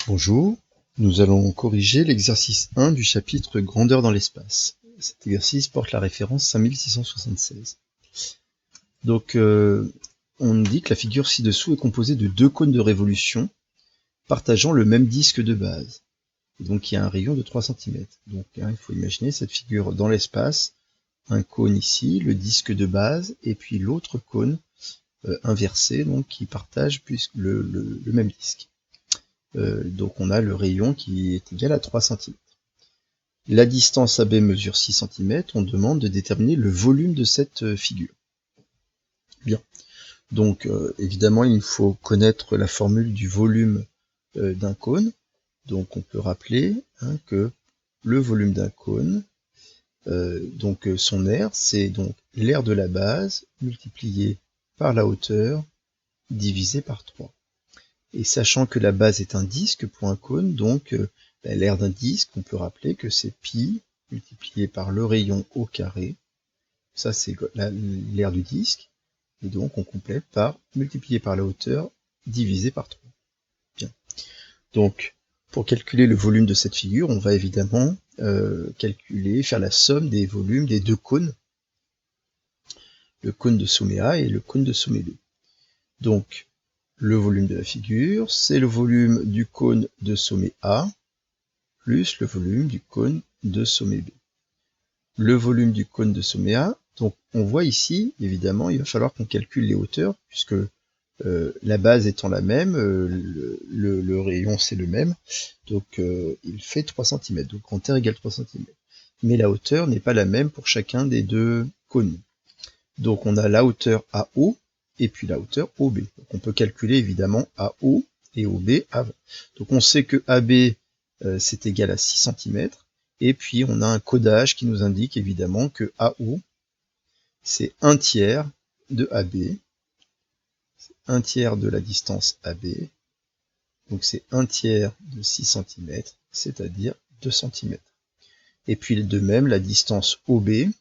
Bonjour, nous allons corriger l'exercice 1 du chapitre Grandeur dans l'espace. Cet exercice porte la référence 5676. Donc, on dit que la figure ci-dessous est composée de deux cônes de révolution partageant le même disque de base. Et donc, il y a un rayon de 3 cm. Donc, il faut imaginer cette figure dans l'espace, un cône ici, le disque de base, et puis l'autre cône inversé, donc qui partage le même disque. Donc on a le rayon qui est égal à 3 cm. La distance AB mesure 6 cm, on demande de déterminer le volume de cette figure. Bien, donc évidemment il faut connaître la formule du volume d'un cône. Donc on peut rappeler que le volume d'un cône, son aire, c'est donc l'aire de la base multiplié par la hauteur divisé par 3. Et sachant que la base est un disque pour un cône, donc l'aire d'un disque, on peut rappeler que c'est pi multiplié par le rayon au carré. Ça, c'est l'aire du disque. Et donc, on complète par multiplié par la hauteur divisé par 3. Bien. Donc, pour calculer le volume de cette figure, on va évidemment faire la somme des volumes des deux cônes, le cône de sommet A et le cône de sommet B. Donc, le volume de la figure, c'est le volume du cône de sommet A plus le volume du cône de sommet B. Le volume du cône de sommet A, donc on voit ici, évidemment, il va falloir qu'on calcule les hauteurs, puisque la base étant la même, le rayon c'est le même, donc il fait 3 cm, donc grand R égale 3 cm. Mais la hauteur n'est pas la même pour chacun des deux cônes. Donc on a la hauteur AO, et puis la hauteur OB. Donc on peut calculer évidemment AO et OB avant. Donc on sait que AB c'est égal à 6 cm, et puis on a un codage qui nous indique évidemment que AO c'est 1/3 de AB, c'est 1/3 de la distance AB, donc c'est 1/3 de 6 cm, c'est-à-dire 2 cm. Et puis de même la distance OB,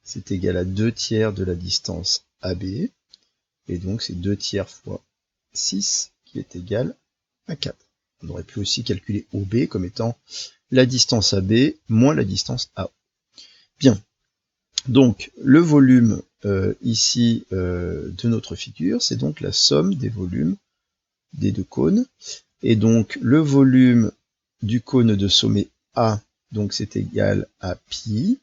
c'est égal à 2/3 de la distance AB, et donc c'est 2/3 fois 6 qui est égal à 4. On aurait pu aussi calculer OB comme étant la distance AB moins la distance AO. Bien, donc le volume ici de notre figure, c'est donc la somme des volumes des deux cônes, et donc le volume du cône de sommet A, donc c'est égal à pi,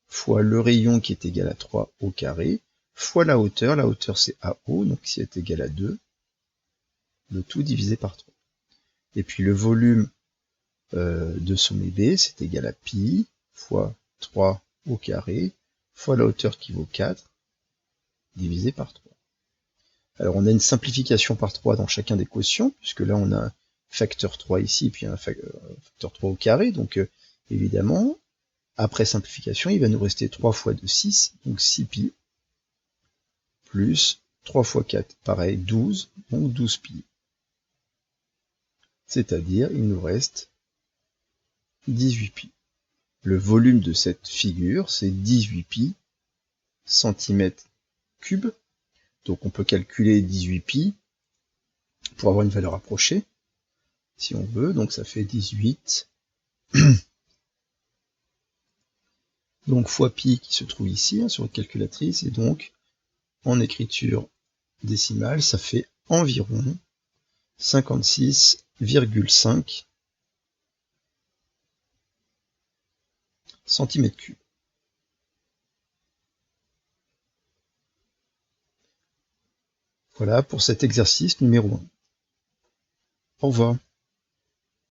fois le rayon qui est égal à 3 au carré, fois la hauteur c'est AO, donc qui est égal à 2, le tout divisé par 3. Et puis le volume de sommet B, c'est égal à pi, fois 3 au carré, fois la hauteur qui vaut 4, divisé par 3. Alors on a une simplification par 3 dans chacun des quotients, puisque là on a un facteur 3 ici, puis un facteur 3 au carré, donc évidemment, après simplification, il va nous rester 3 fois 2, 6, donc 6pi, plus 3 fois 4, pareil, 12, donc 12pi. C'est-à-dire, il nous reste 18pi. Le volume de cette figure, c'est 18pi centimètres cubes. Donc on peut calculer 18pi pour avoir une valeur approchée, si on veut. Donc ça fait 18. Donc fois pi qui se trouve ici sur la calculatrice, et donc en écriture décimale, ça fait environ 56,5 cm3. Voilà pour cet exercice numéro 1. Au revoir.